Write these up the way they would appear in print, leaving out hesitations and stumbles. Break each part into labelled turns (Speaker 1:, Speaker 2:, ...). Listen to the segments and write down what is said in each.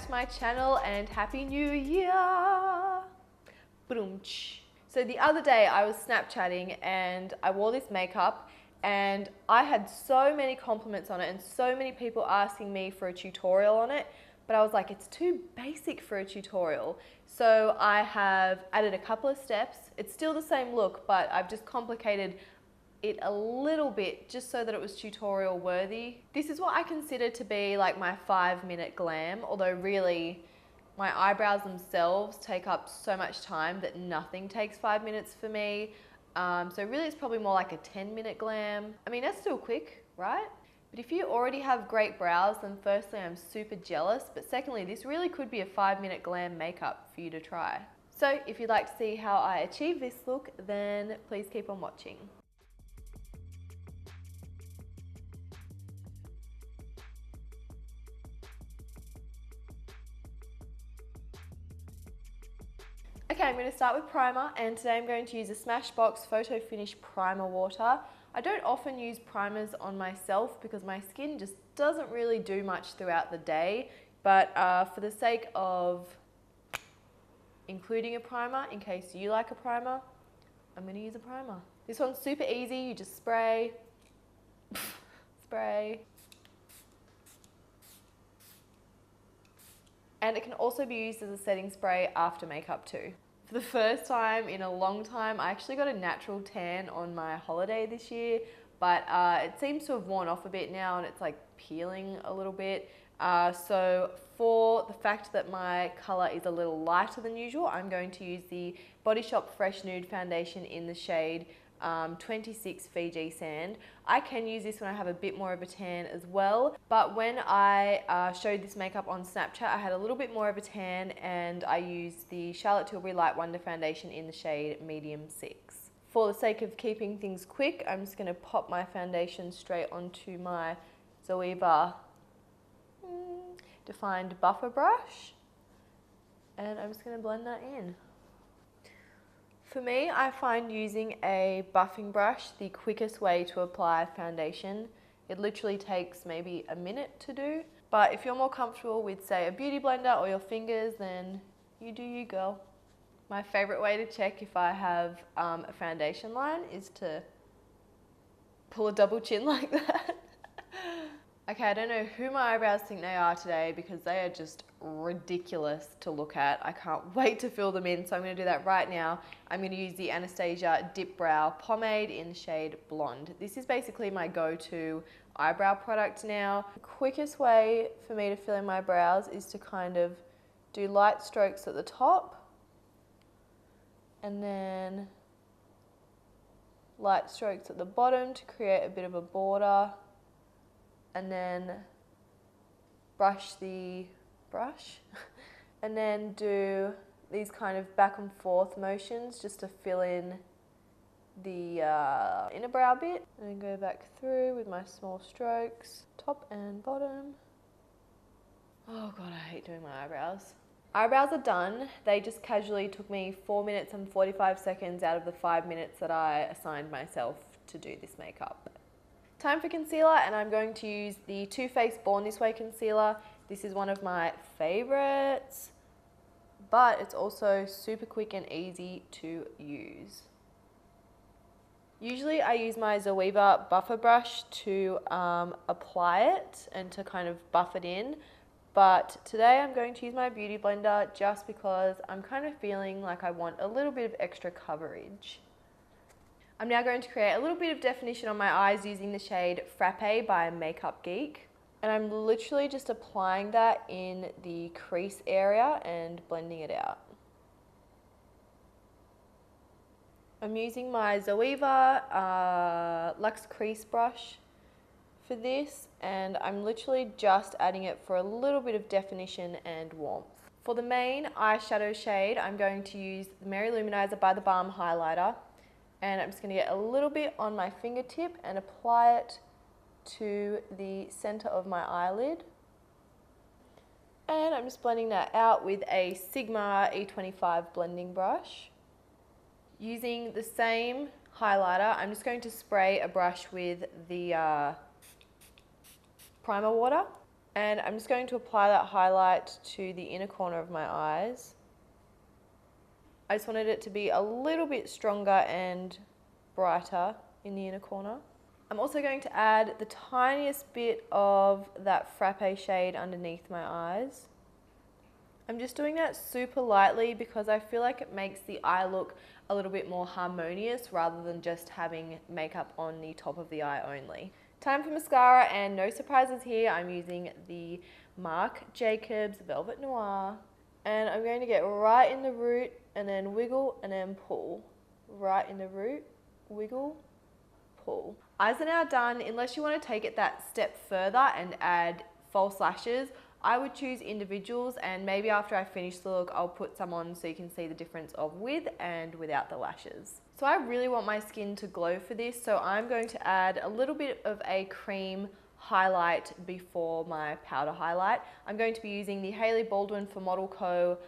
Speaker 1: back to my channel and Happy New Year! So the other day I was Snapchatting and I wore this makeup and I had so many compliments on it and so many people asking me for a tutorial on it, but I was like, it's too basic for a tutorial. So I have added a couple of steps. It's still the same look, but I've just complicated it a little bit just so that it was tutorial worthy. This is what I consider to be like my 5-minute glam, although really my eyebrows themselves take up so much time that nothing takes 5 minutes for me. So really it's probably more like a 10-minute glam. I mean, that's still quick, right? But if you already have great brows, then firstly, I'm super jealous. But secondly, this really could be a 5-minute glam makeup for you to try. So if you'd like to see how I achieve this look, then please keep on watching. Okay, I'm going to start with primer, and today I'm going to use a Smashbox Photo Finish Primer Water. I don't often use primers on myself because my skin just doesn't really do much throughout the day, but for the sake of including a primer, in case you like a primer, I'm going to use a primer. This one's super easy. You just spray, spray, and it can also be used as a setting spray after makeup too. For the first time in a long time, I actually got a natural tan on my holiday this year, but it seems to have worn off a bit now and it's like peeling a little bit. So for the fact that my colour is a little lighter than usual, I'm going to use the Body Shop Fresh Nude Foundation in the shade 26 Fiji Sand. I can use this when I have a bit more of a tan as well, but when I showed this makeup on Snapchat, I had a little bit more of a tan and I used the Charlotte Tilbury Light Wonder Foundation in the shade Medium 6. For the sake of keeping things quick, I'm just going to pop my foundation straight onto my Zoeva defined buffer brush, and I'm just going to blend that in. For me, I find using a buffing brush the quickest way to apply foundation. It literally takes maybe a minute to do, but if you're more comfortable with, say, a beauty blender or your fingers, then you do you, girl. My favorite way to check if I have a foundation line is to pull a double chin like that. Okay, I don't know who my eyebrows think they are today because they are just ridiculous to look at. I can't wait to fill them in, so I'm going to do that right now. I'm going to use the Anastasia Dip Brow Pomade in the shade Blonde. This is basically my go-to eyebrow product now. The quickest way for me to fill in my brows is to kind of do light strokes at the top and then light strokes at the bottom to create a bit of a border, and then brush the brush and then do these kind of back and forth motions just to fill in the inner brow bit, and then go back through with my small strokes, top and bottom. Oh god, I hate doing my eyebrows. Eyebrows are done. They just casually took me 4 minutes and 45 seconds out of the 5 minutes that I assigned myself to do this makeup. Time for concealer, and I'm going to use the Too Faced Born This Way concealer. This is one of my favorites, but it's also super quick and easy to use. Usually I use my Zoeva buffer brush to apply it and to kind of buff it in, but today I'm going to use my beauty blender just because I'm kind of feeling like I want a little bit of extra coverage. I'm now going to create a little bit of definition on my eyes using the shade Frappe by Makeup Geek. And I'm literally just applying that in the crease area and blending it out. I'm using my Zoeva Luxe Crease brush for this, and I'm literally just adding it for a little bit of definition and warmth. For the main eyeshadow shade, I'm going to use the Mary Luminizer by The Balm highlighter. And I'm just going to get a little bit on my fingertip and apply it to the center of my eyelid. And I'm just blending that out with a Sigma E25 blending brush. Using the same highlighter, I'm just going to spray a brush with the primer water. And I'm just going to apply that highlight to the inner corner of my eyes. I just wanted it to be a little bit stronger and brighter in the inner corner. I'm also going to add the tiniest bit of that frappe shade underneath my eyes. I'm just doing that super lightly because I feel like it makes the eye look a little bit more harmonious rather than just having makeup on the top of the eye only. Time for mascara, and no surprises here. I'm using the Marc Jacobs Velvet Noir, and I'm going to get right in the root and then wiggle and then pull. Right in the root, wiggle, pull. Eyes are now done. Unless you want to take it that step further and add false lashes, I would choose individuals, and maybe after I finish the look, I'll put some on so you can see the difference of with and without the lashes. So I really want my skin to glow for this, so I'm going to add a little bit of a cream highlight before my powder highlight. I'm going to be using the Hailey Baldwin for Model Co.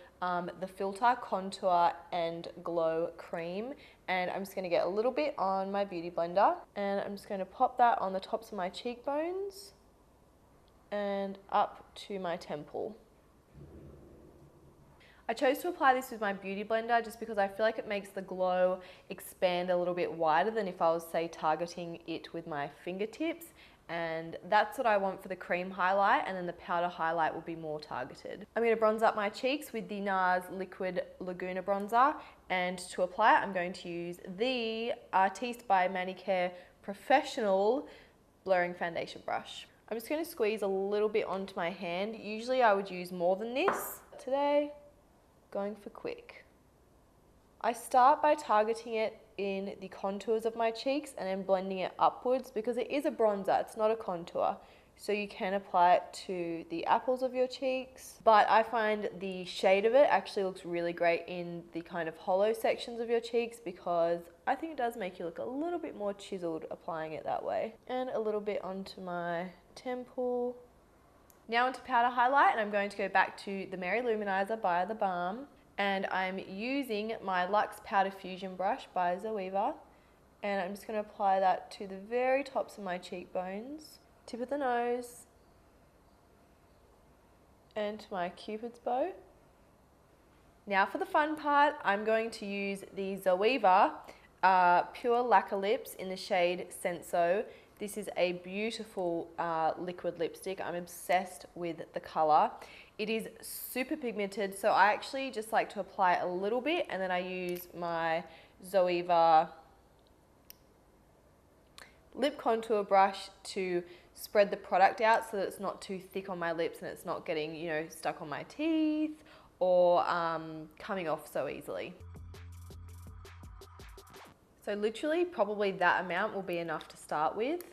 Speaker 1: The Filter Contour and Glow Cream, and I'm just going to get a little bit on my beauty blender, and I'm just going to pop that on the tops of my cheekbones and up to my temple. I chose to apply this with my beauty blender just because I feel like it makes the glow expand a little bit wider than if I was, say, targeting it with my fingertips. And that's what I want for the cream highlight, and then the powder highlight will be more targeted. I'm going to bronze up my cheeks with the Nars Liquid Laguna bronzer, and to apply it I'm going to use the Artiste by Manicure Professional blurring foundation brush. I'm just going to squeeze a little bit onto my hand. Usually I would use more than this. Today, going for quick. I start by targeting it in the contours of my cheeks and then blending it upwards because it is a bronzer, it's not a contour. So you can apply it to the apples of your cheeks, but I find the shade of it actually looks really great in the kind of hollow sections of your cheeks because I think it does make you look a little bit more chiseled applying it that way. And a little bit onto my temple. Now onto powder highlight, and I'm going to go back to the Mary Luminizer by The Balm, and I'm using my Luxe Powder Fusion brush by Zoeva, and I'm just going to apply that to the very tops of my cheekbones, tip of the nose, and to my Cupid's bow. Now for the fun part, I'm going to use the Zoeva Pure Lacquer Lips in the shade Senso. This is a beautiful liquid lipstick. I'm obsessed with the color. It is super pigmented, so I actually just like to apply a little bit, and then I use my Zoeva lip contour brush to spread the product out so that it's not too thick on my lips and it's not getting, you know, stuck on my teeth or coming off so easily. So literally probably that amount will be enough to start with.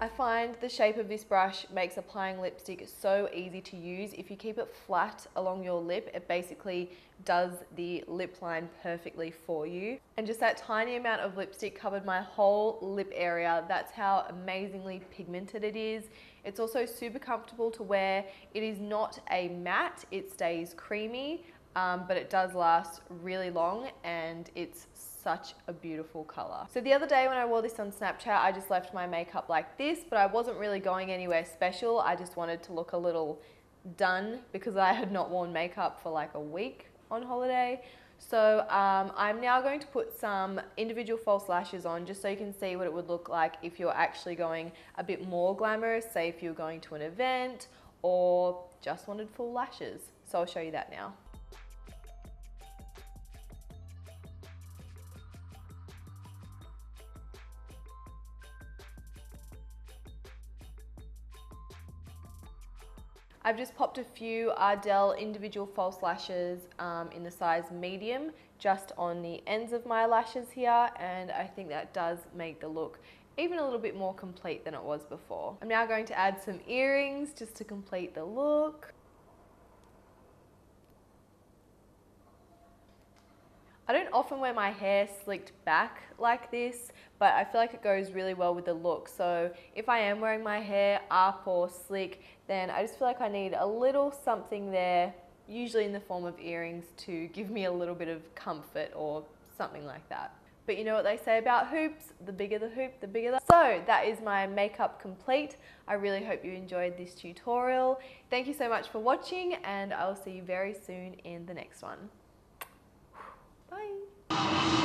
Speaker 1: I find the shape of this brush makes applying lipstick so easy to use. If you keep it flat along your lip, it basically does the lip line perfectly for you. And just that tiny amount of lipstick covered my whole lip area. That's how amazingly pigmented it is. It's also super comfortable to wear. It is not a matte, it stays creamy, but it does last really long, and it's such a beautiful color. So the other day when I wore this on Snapchat, I just left my makeup like this, but I wasn't really going anywhere special. I just wanted to look a little done because I had not worn makeup for like a week on holiday. So I'm now going to put some individual false lashes on just so you can see what it would look like if you're actually going a bit more glamorous, say if you're going to an event or just wanted full lashes. So I'll show you that now. I've just popped a few Ardell individual false lashes in the size medium just on the ends of my lashes here, and I think that does make the look even a little bit more complete than it was before. I'm now going to add some earrings just to complete the look. I don't often wear my hair slicked back like this, but I feel like it goes really well with the look. So if I am wearing my hair up or slick, then I just feel like I need a little something there, usually in the form of earrings, to give me a little bit of comfort or something like that. But you know what they say about hoops, the bigger the hoop, the bigger the... So that is my makeup complete. I really hope you enjoyed this tutorial. Thank you so much for watching, and I'll see you very soon in the next one. Bye.